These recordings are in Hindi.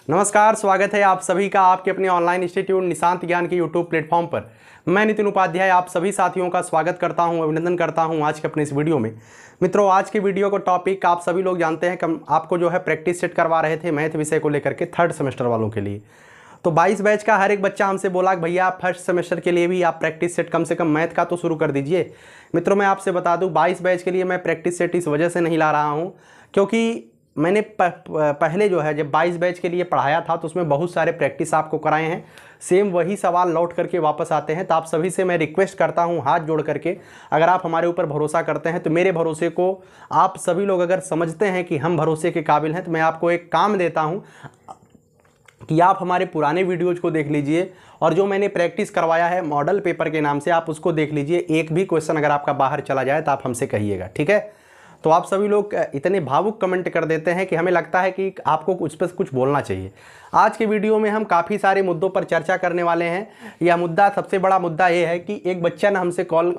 नमस्कार, स्वागत है आप सभी का आपके अपने ऑनलाइन इंस्टीट्यूट निशांत ज्ञान के यूट्यूब प्लेटफॉर्म पर। मैं नितिन उपाध्याय आप सभी साथियों का स्वागत करता हूं, अभिनंदन करता हूं आज के अपने इस वीडियो में। मित्रों, आज के वीडियो को टॉपिक आप सभी लोग जानते हैं कि आपको जो है प्रैक्टिस सेट करवा रहे थे मैथ विषय को लेकर के थर्ड सेमेस्टर वालों के लिए। तो 22 बैच का हर एक बच्चा हमसे बोला कि भैया फर्स्ट सेमेस्टर के लिए भी आप प्रैक्टिस सेट कम से कम मैथ का तो शुरू कर दीजिए। मित्रों, मैं आपसे बता दूं 22 बैच के लिए मैं प्रैक्टिस सेट इस वजह से नहीं ला रहा हूं क्योंकि मैंने पहले जो है जब 22 बैच के लिए पढ़ाया था तो उसमें बहुत सारे प्रैक्टिस आपको कराए हैं। सेम वही सवाल लौट करके वापस आते हैं। तो आप सभी से मैं रिक्वेस्ट करता हूं हाथ जोड़ करके, अगर आप हमारे ऊपर भरोसा करते हैं तो मेरे भरोसे को आप सभी लोग अगर समझते हैं कि हम भरोसे के काबिल हैं तो मैं आपको एक काम देता हूं कि आप हमारे पुराने वीडियोज़ को देख लीजिए और जो मैंने प्रैक्टिस करवाया है मॉडल पेपर के नाम से आप उसको देख लीजिए। एक भी क्वेश्चन अगर आपका बाहर चला जाए तो आप हमसे कहिएगा, ठीक है। तो आप सभी लोग इतने भावुक कमेंट कर देते हैं कि हमें लगता है कि आपको उस पर कुछ बोलना चाहिए। आज के वीडियो में हम काफ़ी सारे मुद्दों पर चर्चा करने वाले हैं। यह मुद्दा, सबसे बड़ा मुद्दा ये है कि एक बच्चा ने हमसे कॉल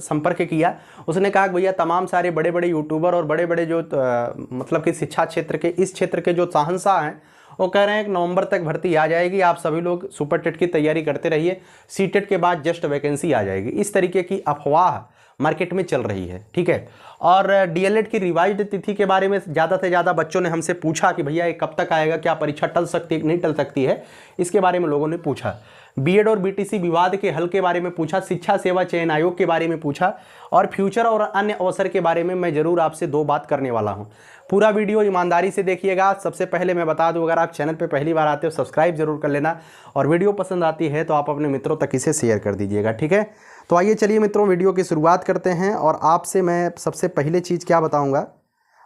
संपर्क किया। उसने कहा कि भैया तमाम सारे बड़े बड़े यूट्यूबर और बड़े बड़े जो मतलब कि शिक्षा क्षेत्र के इस क्षेत्र के जो शहंशाह हैं वो कह रहे हैं कि नवंबर तक भर्ती आ जाएगी, आप सभी लोग सुपर टेट की तैयारी करते रहिए, सी टेट के बाद जस्ट वैकेंसी आ जाएगी। इस तरीके की अफवाह मार्केट में चल रही है, ठीक है। और डीएलएड की रिवाइज्ड तिथि के बारे में ज़्यादा से ज़्यादा बच्चों ने हमसे पूछा कि भैया ये कब तक आएगा, क्या परीक्षा टल सकती है नहीं टल सकती है, इसके बारे में लोगों ने पूछा। बीएड और बीटीसी विवाद के हल के बारे में पूछा, शिक्षा सेवा चयन आयोग के बारे में पूछा और फ्यूचर और अन्य अवसर के बारे में मैं ज़रूर आपसे दो बात करने वाला हूँ। पूरा वीडियो ईमानदारी से देखिएगा। सबसे पहले मैं बता दूं, अगर आप चैनल पे पहली बार आते हो सब्सक्राइब जरूर कर लेना और वीडियो पसंद आती है तो आप अपने मित्रों तक इसे शेयर कर दीजिएगा, ठीक है। तो आइए चलिए मित्रों वीडियो की शुरुआत करते हैं। और आपसे मैं सबसे पहले चीज़ क्या बताऊंगा,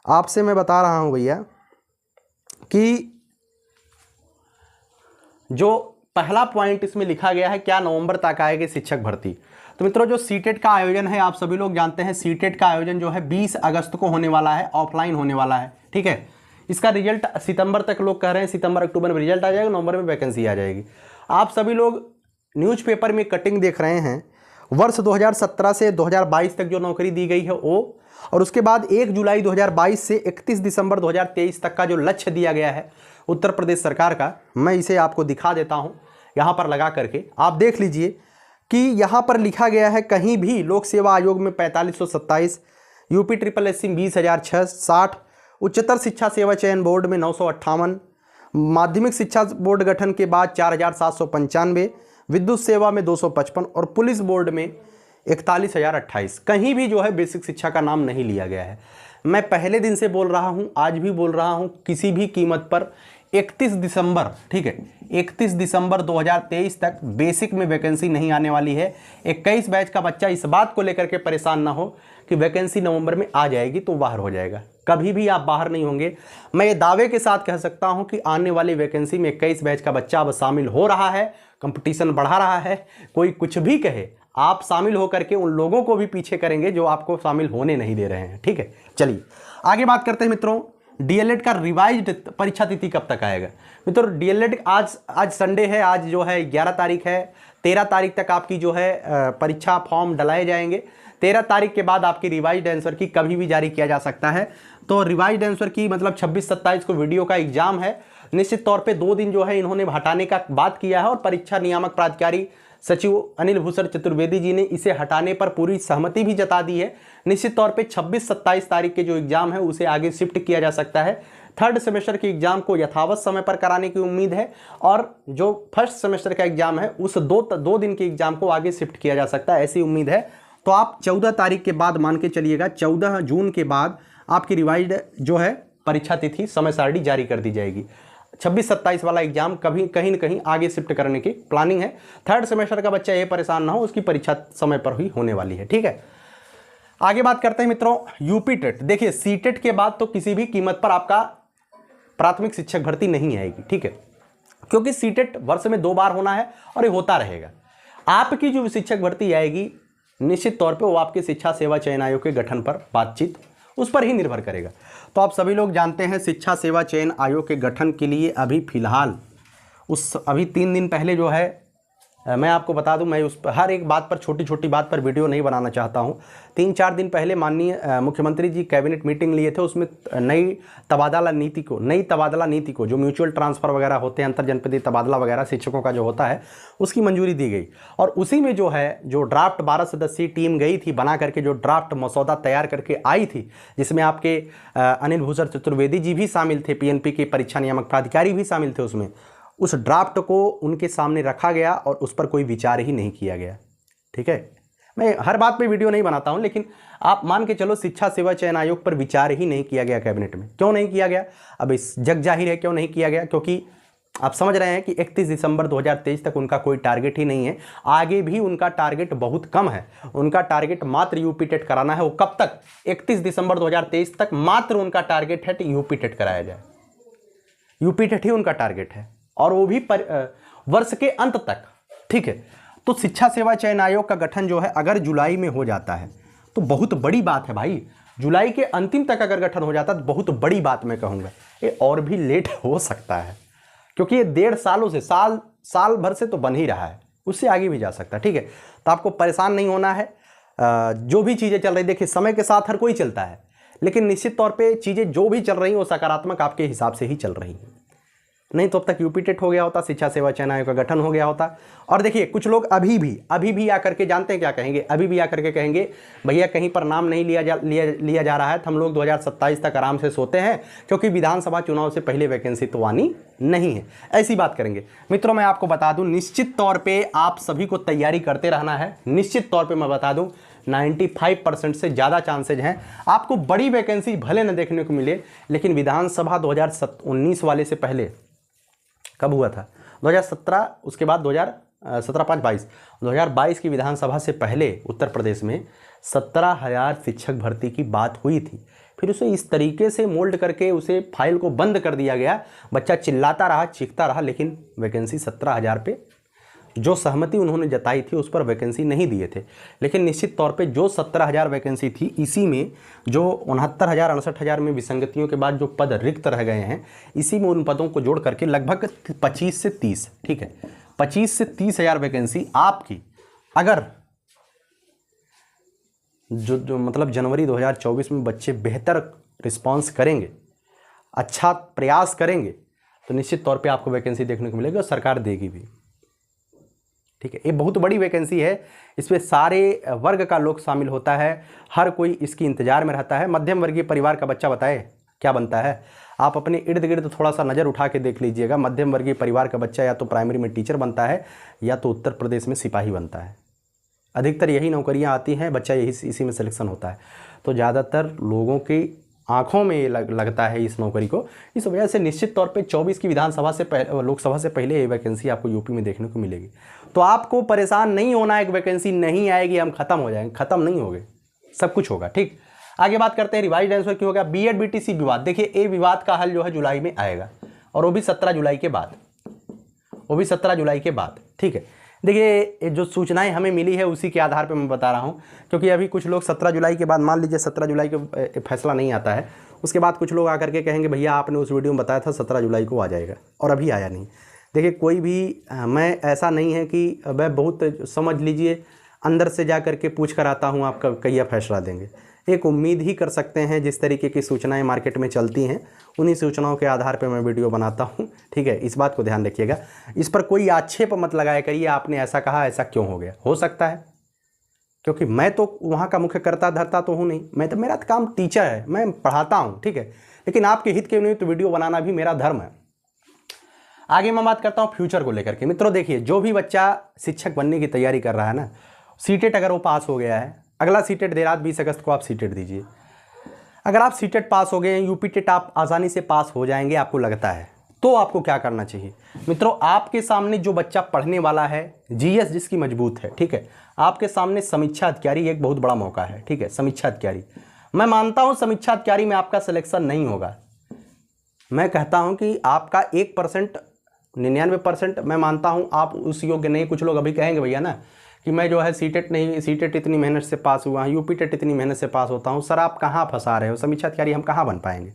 आपसे मैं बता रहा हूं भैया कि जो पहला पॉइंट इसमें लिखा गया है क्या नवंबर तक आएगी शिक्षक भर्ती। तो मित्रों, जो सीटेट का आयोजन है आप सभी लोग जानते हैं, सीटेट का आयोजन जो है 20 अगस्त को होने वाला है, ऑफलाइन होने वाला है, ठीक है। इसका रिजल्ट सितंबर तक लोग कह रहे हैं, सितंबर अक्टूबर में रिजल्ट आ जाएगा, नवंबर में वैकेंसी आ जाएगी। आप सभी लोग न्यूज़पेपर में कटिंग देख रहे हैं, वर्ष 2017 से 2022 तक जो नौकरी दी गई है वो, और उसके बाद 1 जुलाई 2022 से 31 दिसंबर 2023 तक का जो लक्ष्य दिया गया है उत्तर प्रदेश सरकार का, मैं इसे आपको दिखा देता हूँ यहाँ पर लगा करके। आप देख लीजिए कि यहाँ पर लिखा गया है कहीं भी लोक सेवा आयोग में 4527, यूपी ट्रिपल एस सी 20,660, उच्चतर शिक्षा सेवा चयन बोर्ड में 958, माध्यमिक शिक्षा बोर्ड गठन के बाद 4,795, विद्युत सेवा में 255 और पुलिस बोर्ड में 41,028। कहीं भी जो है बेसिक शिक्षा का नाम नहीं लिया गया है। मैं पहले दिन से बोल रहा हूं, आज भी बोल रहा हूं, किसी भी कीमत पर 31 दिसंबर, ठीक है, 31 दिसंबर 2023 तक बेसिक में वैकेंसी नहीं आने वाली है। 21 बैच का बच्चा इस बात को लेकर के परेशान ना हो कि वैकेंसी नवंबर में आ जाएगी तो बाहर हो जाएगा। कभी भी आप बाहर नहीं होंगे। मैं ये दावे के साथ कह सकता हूं कि आने वाली वैकेंसी में 21 बैच का बच्चा अब शामिल हो रहा है, कंपटीशन बढ़ा रहा है। कोई कुछ भी कहे, आप शामिल होकर के उन लोगों को भी पीछे करेंगे जो आपको शामिल होने नहीं दे रहे हैं, ठीक है। चलिए आगे बात करते हैं मित्रों, डीएलएड का रिवाइज्ड परीक्षा तिथि कब तक आएगा। मित्रों, डीएलएड आज संडे है, आज जो है 11 तारीख है, 13 तारीख तक आपकी जो है परीक्षा फॉर्म डलाए जाएंगे। 13 तारीख के बाद आपकी रिवाइज्ड आंसर की कभी भी जारी किया जा सकता है। तो रिवाइज्ड आंसर की मतलब 26-27 को वीडियो का एग्जाम है। निश्चित तौर पे 2 दिन जो है इन्होंने हटाने का बात किया है और परीक्षा नियामक प्राधिकारी सचिव अनिल भूषण चतुर्वेदी जी ने इसे हटाने पर पूरी सहमति भी जता दी है। निश्चित तौर पे 26-27 तारीख के जो एग्जाम है उसे आगे शिफ्ट किया जा सकता है। थर्ड सेमेस्टर के एग्जाम को यथावत समय पर कराने की उम्मीद है और जो फर्स्ट सेमेस्टर का एग्जाम है उस दो दिन के एग्जाम को आगे शिफ्ट किया जा सकता है, ऐसी उम्मीद है। तो आप 14 तारीख के बाद मान के चलिएगा, 14 जून के बाद आपकी रिवाइज्ड जो है परीक्षा तिथि समय सारणी जारी कर दी जाएगी। 26-27 वाला एग्जाम कभी कहीं न कहीं आगे शिफ्ट करने की प्लानिंग है। थर्ड सेमेस्टर का बच्चा ये परेशान ना हो, उसकी परीक्षा समय पर ही होने वाली है, ठीक है। आगे बात करते हैं मित्रों यूपी टेट। देखिए सीटेट के बाद तो किसी भी कीमत पर आपका प्राथमिक शिक्षक भर्ती नहीं आएगी, ठीक है, क्योंकि सीटेट वर्ष में 2 बार होना है और ये होता रहेगा। आपकी जो शिक्षक भर्ती आएगी निश्चित तौर पे वो आपके शिक्षा सेवा चयन आयोग के गठन पर बातचीत उस पर ही निर्भर करेगा। तो आप सभी लोग जानते हैं शिक्षा सेवा चयन आयोग के गठन के लिए अभी फिलहाल अभी 3 दिन पहले जो है मैं आपको बता दूं, मैं उस पर हर एक बात पर, छोटी छोटी बात पर वीडियो नहीं बनाना चाहता हूं। 3-4 दिन पहले माननीय मुख्यमंत्री जी कैबिनेट मीटिंग लिए थे, उसमें नई तबादला नीति को जो म्यूचुअल ट्रांसफ़र वगैरह होते हैं, अंतर जनपदीय तबादला वगैरह शिक्षकों का जो होता है, उसकी मंजूरी दी गई। और उसी में जो है, जो ड्राफ्ट 12 सदस्यीय टीम गई थी बना करके, जो ड्राफ्ट मसौदा तैयार करके आई थी, जिसमें आपके अनिल भूषण चतुर्वेदी जी भी शामिल थे, PNP के परीक्षा नियामक प्राधिकारी भी शामिल थे उसमें, उस ड्राफ्ट को उनके सामने रखा गया और उस पर कोई विचार ही नहीं किया गया। ठीक है, मैं हर बात पे वीडियो नहीं बनाता हूं, लेकिन आप मान के चलो शिक्षा सेवा चयन आयोग पर विचार ही नहीं किया गया कैबिनेट में। क्यों नहीं किया गया? अब इस जग जाहिर है क्यों नहीं किया गया, क्योंकि आप समझ रहे हैं कि 31 दिसंबर 2023 तक उनका कोई टारगेट ही नहीं है। आगे भी उनका टारगेट बहुत कम है। उनका टारगेट मात्र यूपी टेट कराना है। वो कब तक? 31 दिसंबर 2023 तक मात्र उनका टारगेट है कि यूपी टेट कराया जाए। यूपी टेट ही उनका टारगेट है, और वो भी वर्ष के अंत तक। ठीक है, तो शिक्षा सेवा चयन आयोग का गठन जो है अगर जुलाई में हो जाता है तो बहुत बड़ी बात है भाई। जुलाई के अंतिम तक अगर गठन हो जाता है तो बहुत बड़ी बात मैं कहूँगा। ये और भी लेट हो सकता है, क्योंकि ये 1.5 सालों से, साल भर से तो बन ही रहा है, उससे आगे भी जा सकता है। ठीक है, तो आपको परेशान नहीं होना है। जो भी चीज़ें चल रही, देखिए समय के साथ हर कोई चलता है, लेकिन निश्चित तौर पे चीज़ें जो भी चल रही हैं वो सकारात्मक आपके हिसाब से ही चल रही हैं। नहीं तो अब तक यूपी टेट हो गया होता, शिक्षा सेवा चयन आयोग का गठन हो गया होता। और देखिए कुछ लोग अभी भी आकर के जानते हैं क्या कहेंगे? अभी भी आकर के कहेंगे भैया कहीं पर नाम नहीं लिया जा रहा है, तो हम लोग 2027 तक आराम से सोते हैं, क्योंकि विधानसभा चुनाव से पहले वैकेंसी तो आनी नहीं है। ऐसी बात करेंगे। मित्रों मैं आपको बता दूं, निश्चित तौर पर आप सभी को तैयारी करते रहना है। निश्चित तौर पर मैं बता दूँ 95% से ज़्यादा चांसेज हैं आपको बड़ी वैकेंसी भले न देखने को मिले, लेकिन विधानसभा 2019 वाले से पहले कब हुआ था? 2017, उसके बाद 2022 की विधानसभा से पहले उत्तर प्रदेश में 17,000 शिक्षक भर्ती की बात हुई थी। फिर उसे इस तरीके से मोल्ड करके उसे फाइल को बंद कर दिया गया। बच्चा चिल्लाता रहा, चीखता रहा, लेकिन वैकेंसी 17,000 पे जो सहमति उन्होंने जताई थी उस पर वैकेंसी नहीं दिए थे। लेकिन निश्चित तौर पे जो 17,000 वैकेंसी थी, इसी में जो 69,000 68,000 में विसंगतियों के बाद जो पद रिक्त रह गए हैं, इसी में उन पदों को जोड़ करके लगभग 25 से 30, ठीक है, 25 से 30,000 वैकेंसी आपकी अगर जो मतलब जनवरी 2024 में बच्चे बेहतर रिस्पॉन्स करेंगे, अच्छा प्रयास करेंगे, तो निश्चित तौर पे आपको वैकेंसी देखने को मिलेगी और सरकार देगी भी। ठीक है, ये बहुत बड़ी वैकेंसी है। इसमें सारे वर्ग का लोग शामिल होता है, हर कोई इसकी इंतजार में रहता है। मध्यम वर्गीय परिवार का बच्चा बताए क्या बनता है? आप अपने इर्द गिर्द थोड़ा सा नज़र उठा के देख लीजिएगा। मध्यम वर्गीय परिवार का बच्चा या तो प्राइमरी में टीचर बनता है या तो उत्तर प्रदेश में सिपाही बनता है। अधिकतर यही नौकरियां आती हैं, बच्चा इसी में सिलेक्शन होता है। तो ज़्यादातर लोगों की आंखों में लगता है इस नौकरी को। इस वजह से निश्चित तौर पे 24 की विधानसभा से पहले, लोकसभा से पहले ये वैकेंसी आपको यूपी में देखने को मिलेगी। तो आपको परेशान नहीं होना है कि वैकेंसी नहीं आएगी, हम खत्म हो जाएंगे। खत्म नहीं होंगे, सब कुछ होगा। ठीक, आगे बात करते हैं रिवाइज आंसर क्यों होगा। BEd BTC विवाद, देखिए ये विवाद का हल जो है जुलाई में आएगा, और वो भी 17 जुलाई के बाद। ठीक है, देखिए जो सूचनाएं हमें मिली है उसी के आधार पर मैं बता रहा हूं, क्योंकि अभी कुछ लोग 17 जुलाई के बाद, मान लीजिए 17 जुलाई को फैसला नहीं आता है, उसके बाद कुछ लोग आकर के कहेंगे भैया आपने उस वीडियो में बताया था 17 जुलाई को आ जाएगा, और अभी आया नहीं। देखिए कोई भी, मैं ऐसा नहीं है कि मैं बहुत समझ लीजिए अंदर से जा कर के पूछ कर आता हूँ आपका कहिया फैसला देंगे। एक उम्मीद ही कर सकते हैं, जिस तरीके की सूचनाएं मार्केट में चलती हैं उन्हीं सूचनाओं के आधार पर मैं वीडियो बनाता हूं। ठीक है, इस बात को ध्यान रखिएगा। इस पर कोई आक्षेप मत लगाया करिए आपने ऐसा कहा, ऐसा क्यों हो गया। हो सकता है, क्योंकि मैं तो वहाँ का मुख्य कर्ता धर्ता तो हूँ नहीं, मैं तो, मेरा काम टीचर है, मैं पढ़ाता हूँ। ठीक है, लेकिन आपके हित के लिए तो वीडियो बनाना भी मेरा धर्म है। आगे मैं बात करता हूँ फ्यूचर को लेकर के। मित्रों देखिए, जो भी बच्चा शिक्षक बनने की तैयारी कर रहा है ना, सीटेट अगर वो पास हो गया है, अगला सीटेट दे रहा है 20 अगस्त को, आप सीटेट दीजिए। अगर आप सीटेट पास हो गए हैं, यूपी टेट आप आसानी से पास हो जाएंगे आपको लगता है, तो आपको क्या करना चाहिए। मित्रों आपके सामने जो बच्चा पढ़ने वाला है, GS जिसकी मजबूत है, ठीक है, आपके सामने समीक्षा अधिकारी एक बहुत बड़ा मौका है। ठीक है, समीक्षा अधिकारी, मैं मानता हूं समीक्षा अधिकारी में आपका सिलेक्शन नहीं होगा। मैं कहता हूं कि आपका 1%, 99% मैं मानता हूं आप उस योग्य नहीं। कुछ लोग अभी कहेंगे भैया ना कि मैं जो है सीटेट इतनी मेहनत से पास हुआ हूँ, यूपी टेट इतनी मेहनत से पास होता हूँ, सर आप कहाँ फंसा रहे हो, समीक्षा अधिकारी हम कहाँ बन पाएंगे।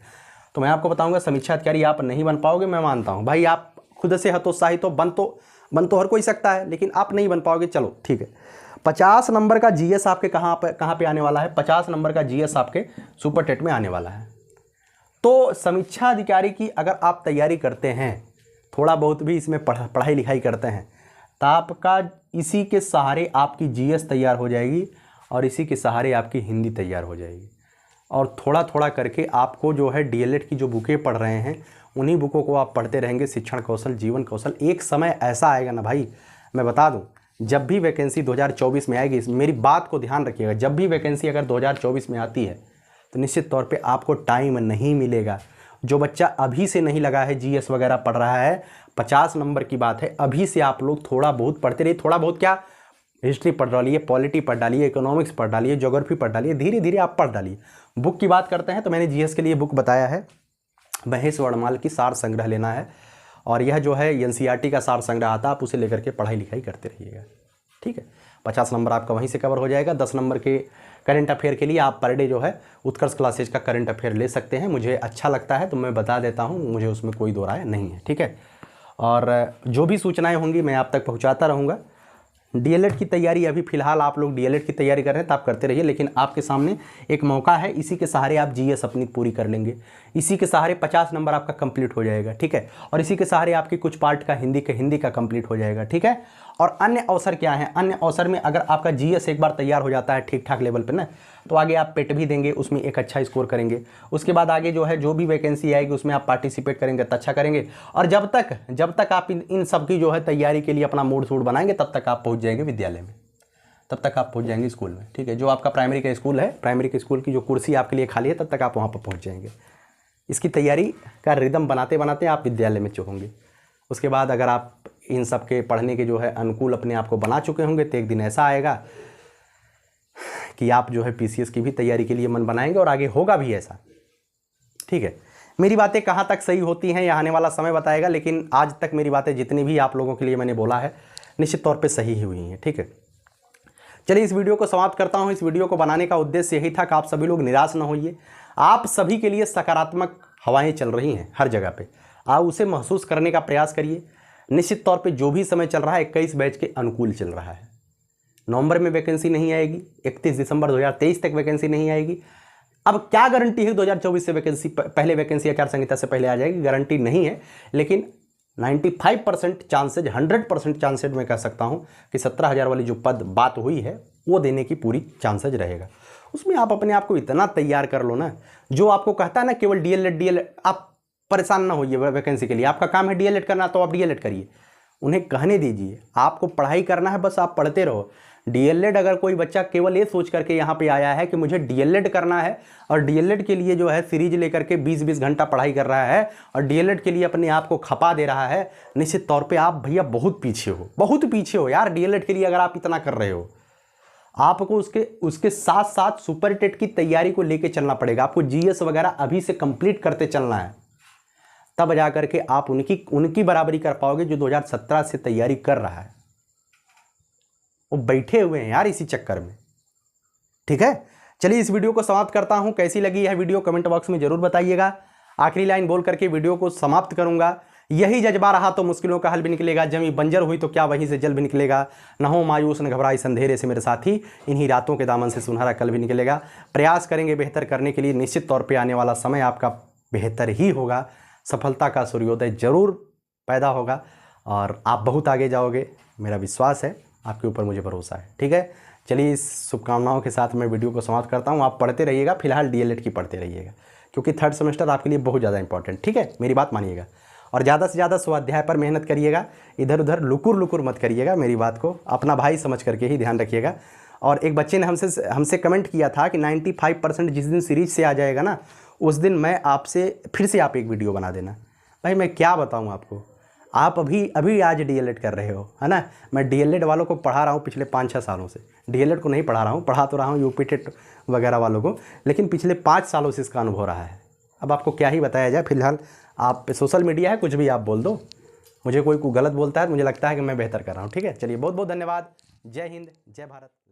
तो मैं आपको बताऊंगा समीक्षा अधिकारी आप नहीं बन पाओगे। मैं मानता हूँ भाई, आप खुद से हतोत्साहित हो, बन तो बन तो हर कोई सकता है, लेकिन आप नहीं बन पाओगे। चलो ठीक है। 50 नंबर का जीएस आपके कहाँ पे आने वाला है? 50 नंबर का जीएस आपके सुपर टेट में आने वाला है। तो समीक्षा अधिकारी की अगर आप तैयारी करते हैं, थोड़ा बहुत भी इसमें पढ़ाई लिखाई करते हैं, तो आपका इसी के सहारे आपकी जीएस तैयार हो जाएगी और इसी के सहारे आपकी हिंदी तैयार हो जाएगी। और थोड़ा थोड़ा करके आपको जो है डीएलएड की जो बुकें पढ़ रहे हैं, उन्हीं बुकों को आप पढ़ते रहेंगे। शिक्षण कौशल, जीवन कौशल, एक समय ऐसा आएगा ना भाई, मैं बता दूं, जब भी वैकेंसी 2024 में आएगी, मेरी बात को ध्यान रखिएगा, जब भी वैकेंसी अगर 2024 में आती है तो निश्चित तौर पे आपको टाइम नहीं मिलेगा। जो बच्चा अभी से नहीं लगा है, जीएस वगैरह पढ़ रहा है, 50 नंबर की बात है, अभी से आप लोग थोड़ा बहुत पढ़ते रहिए। थोड़ा बहुत क्या, हिस्ट्री पढ़ डालिए, पॉलिटी पढ़ डालिए, इकोनॉमिक्स पढ़ डालिए, ज्योग्राफी पढ़ डालिए, धीरे धीरे आप पढ़ डालिए। बुक की बात करते हैं तो मैंने जीएस के लिए बुक बताया है, महेश वर्णमाल की सार संग्रह लेना है, और यह जो है एनसीईआरटी का सार संग्रह आता है, आप उसे लेकर के पढ़ाई लिखाई करते रहिएगा। ठीक है, 50 नंबर आपका वहीं से कवर हो जाएगा। 10 नंबर के करंट अफेयर के लिए आप पर डे जो है उत्कर्ष क्लासेज का करंट अफेयर ले सकते हैं। मुझे अच्छा लगता है तो मैं बता देता हूँ, मुझे उसमें कोई दो राय नहीं है। ठीक है, और जो भी सूचनाएं होंगी मैं आप तक पहुँचाता रहूँगा। डीएलएड की तैयारी, अभी फिलहाल आप लोग डीएलएड की तैयारी कर रहे हैं तो आप करते रहिए, लेकिन आपके सामने एक मौका है, इसी के सहारे आप जीएस अपनी पूरी कर लेंगे, इसी के सहारे 50 नंबर आपका कंप्लीट हो जाएगा। ठीक है, और इसी के सहारे आपकी कुछ पार्ट का हिंदी का कंप्लीट हो जाएगा। ठीक है, और अन्य अवसर क्या है? अन्य अवसर में अगर आपका जीएस एक बार तैयार हो जाता है ठीक ठाक लेवल पर ना, तो आगे आप पेट भी देंगे, उसमें एक अच्छा स्कोर करेंगे, उसके बाद आगे जो है जो भी वैकेंसी आएगी उसमें आप पार्टिसिपेट करेंगे तो अच्छा करेंगे। और जब तक आप इन सब की जो है तैयारी के लिए अपना मूड सूड बनाएंगे, तब तक आप पहुंच जाएंगे विद्यालय में, तब तक आप पहुंच जाएंगे स्कूल में। ठीक है, जो आपका प्राइमरी का स्कूल है, प्राइमरी के स्कूल की जो कुर्सी आपके लिए खाली है, तब तक आप वहाँ पर पहुँच जाएंगे। इसकी तैयारी का रिदम बनाते बनाते आप विद्यालय में होंगे। उसके बाद अगर आप इन सब के पढ़ने के जो है अनुकूल अपने आप को बना चुके होंगे, तो एक दिन ऐसा आएगा कि आप जो है पीसीएस की भी तैयारी के लिए मन बनाएंगे, और आगे होगा भी ऐसा। ठीक है, मेरी बातें कहाँ तक सही होती हैं, यह आने वाला समय बताएगा, लेकिन आज तक मेरी बातें जितनी भी आप लोगों के लिए मैंने बोला है, निश्चित तौर पे सही ही हुई हैं। ठीक है, चलिए इस वीडियो को समाप्त करता हूँ। इस वीडियो को बनाने का उद्देश्य यही था कि आप सभी लोग निराश न होइए। आप सभी के लिए सकारात्मक हवाएं चल रही हैं हर जगह पे, आप उसे महसूस करने का प्रयास करिए। निश्चित तौर पे जो भी समय चल रहा है 21 बैच के अनुकूल चल रहा है। नवंबर में वैकेंसी नहीं आएगी, 31 दिसंबर 2023 तक वैकेंसी नहीं आएगी। अब क्या गारंटी है 2024 से वैकेंसी पहले, वैकेंसी आचार संहिता से पहले आ जाएगी? गारंटी नहीं है, लेकिन 95% चांसेज, 100% चांसेज मैं कह सकता हूं कि 17,000 वाली जो पद बात हुई है वो देने की पूरी चांसेज रहेगा। उसमें आप अपने आप को इतना तैयार कर लो ना, जो आपको कहता है ना केवल डीएलएड, आप परेशान ना होइए वैकेंसी के लिए। आपका काम है डीएलएड करना, तो आप डीएलएड करिए, उन्हें कहने दीजिए। आपको पढ़ाई करना है, बस आप पढ़ते रहो। डीएलएड अगर कोई बच्चा केवल ये सोच करके यहाँ पे आया है कि मुझे डीएलएड करना है, और डीएलएड के लिए जो है सीरीज लेकर के 20-20 घंटा पढ़ाई कर रहा है, और डीएलएड के लिए अपने आप को खपा दे रहा है, निश्चित तौर पे आप भैया बहुत पीछे हो, बहुत पीछे हो यार। डीएलएड के लिए अगर आप इतना कर रहे हो, आपको उसके साथ साथ सुपर टेट की तैयारी को लेके चलना पड़ेगा। आपको जीएस वगैरह अभी से कंप्लीट करते चलना है, तब जा करके आप उनकी बराबरी कर पाओगे जो 2017 से तैयारी कर रहा है। वो बैठे हुए हैं यार इसी चक्कर में। ठीक है, चलिए इस वीडियो को समाप्त करता हूं। कैसी लगी यह वीडियो कमेंट बॉक्स में जरूर बताइएगा। आखिरी लाइन बोल करके वीडियो को समाप्त करूंगा। यही जज्बा रहा तो मुश्किलों का हल भी निकलेगा, जमी बंजर हुई तो क्या वहीं से जल भी निकलेगा। न हो मायूस न घबराई अंधेरे से मेरे साथी, इन्हीं रातों के दामन से सुनहरा कल भी निकलेगा। प्रयास करेंगे बेहतर करने के लिए, निश्चित तौर पर आने वाला समय आपका बेहतर ही होगा। सफलता का सूर्योदय जरूर पैदा होगा और आप बहुत आगे जाओगे, मेरा विश्वास है, आपके ऊपर मुझे भरोसा है। ठीक है, चलिए इस शुभकामनाओं के साथ मैं वीडियो को समाप्त करता हूँ। आप पढ़ते रहिएगा, फिलहाल डीएलएड की पढ़ते रहिएगा, क्योंकि 3rd सेमेस्टर आपके लिए बहुत ज़्यादा इंपॉर्टेंट। ठीक है, मेरी बात मानिएगा, और ज़्यादा से ज़्यादा स्वाध्याय पर मेहनत करिएगा। इधर उधर लुकुर मत करिएगा, मेरी बात को अपना भाई समझ करके ही ध्यान रखिएगा। और एक बच्चे ने हमसे कमेंट किया था कि 95% जिस दिन सीरीज से आ जाएगा ना, उस दिन मैं आपसे फिर से आप एक वीडियो बना देना। भाई मैं क्या बताऊं आपको, आप अभी आज डीएलएड कर रहे हो, है ना। मैं डीएलएड वालों को पढ़ा रहा हूं पिछले 5-6 सालों से। डीएलएड को नहीं पढ़ा रहा हूं, पढ़ा तो रहा हूं यूपी टेट वगैरह वालों को, लेकिन पिछले 5 सालों से इसका अनुभव रहा है। अब आपको क्या ही बताया जाए, फिलहाल आप सोशल मीडिया है, कुछ भी आप बोल दो, मुझे कोई गलत बोलता है, मुझे लगता है कि मैं बेहतर कर रहा हूँ। ठीक है, चलिए बहुत बहुत धन्यवाद। जय हिंद, जय भारत।